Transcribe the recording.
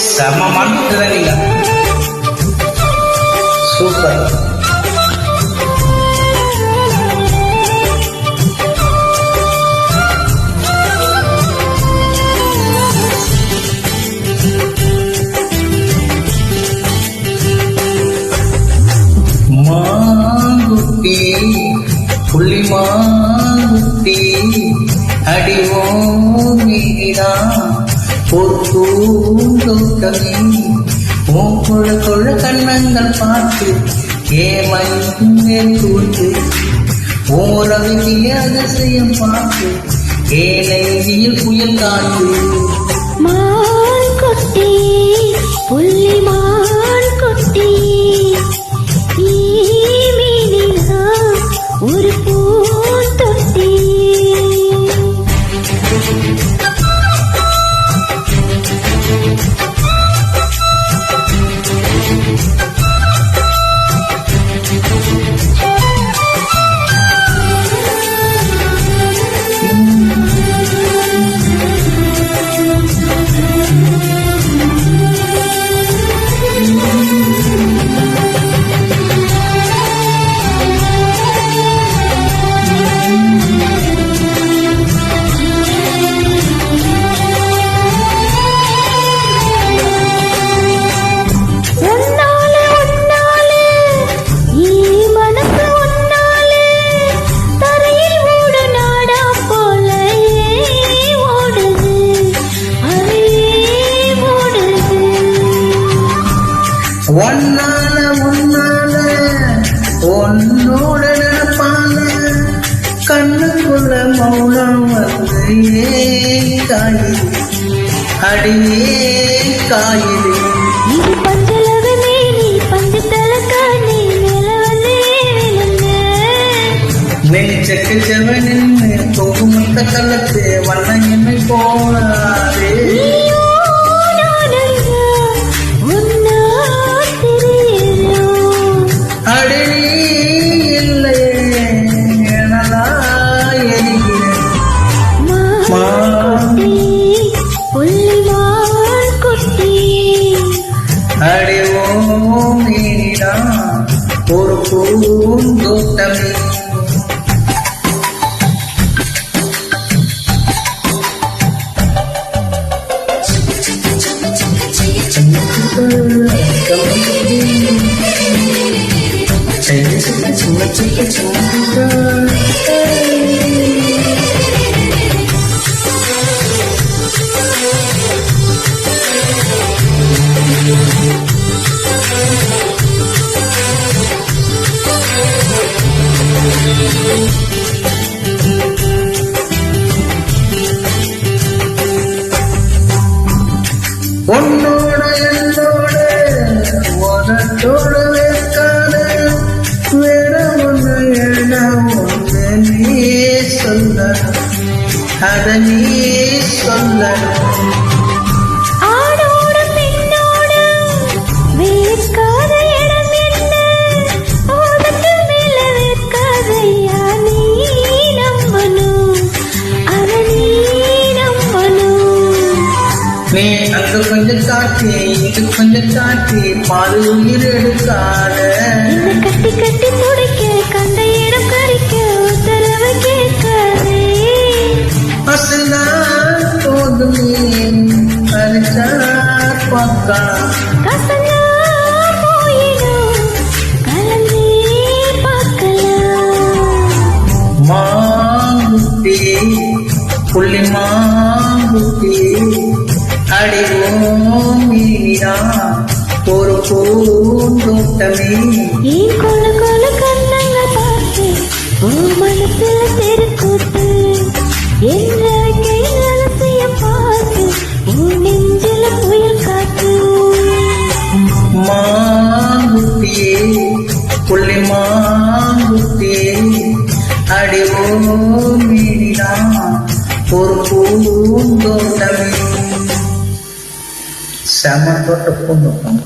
செம்ம மாட்டுதான் நீங்க சூப்பர். மாங்குட்டி புள்ளி மாங்குட்டி அடிவோம் மீனா பூந்தோட்டமே உன் கொழ கொழ கண்ணங்கள் பார்த்து ஏமன் கூட்டு ஓரவிய அதிசயம் பார்த்து ஏனையில் புயல் காட்டு. மான் கொட்டி புள்ளி மான் கொட்டி ஒரு பூந்தொட்டி ஒன்னால முன்னால ஒன்னோட நினைப்பான கண்ணுக்குள்ள மௌனம் வந்து காயுது அடியே காயுது. நெஞ்சக்கு செவனின்னு தொகுமுத்த கலத்து வண்ண என்னை போனாரே. அடிவோம் மீனா ஒரு பூந்தோட்டமே. உன்னோட என்னோட உனத்தோட வேக்காத வேற ஒன்று என்ன ஒன்று நீ சொல்ல அத நீ சொல்ல. நீ அங்க கொஞ்சம் காட்டி இது கொஞ்சம் காட்டி பால் உயிர் எடுக்காத. கட்டி கட்டி துடைக்க கண்ட இடம் கறிக்க உத்தரவு கேட்காதே. அசலா போதுமே அரிசா பக்கா கசலா போயிடும் கலந்தே பார்க்கலாம். மாங்குட்டி புள்ளி மாங்குட்டி அடிவோம் மீனா ஒரு பூந்தோட்டமே. ஏன் கொல கொல கண்ணங்கள் பார்த்து உன் மனசுல தெருக்கூத்து என்ற கையில பார்த்து உன் நெஞ்சில புயல் காத்து. மாங்குட்டியே புள்ளி மாங்குட்டியே அடிவோம் மீனா ஒரு பூந்தோட்டமே. செம தோட்ட பூந்தோட்டம்.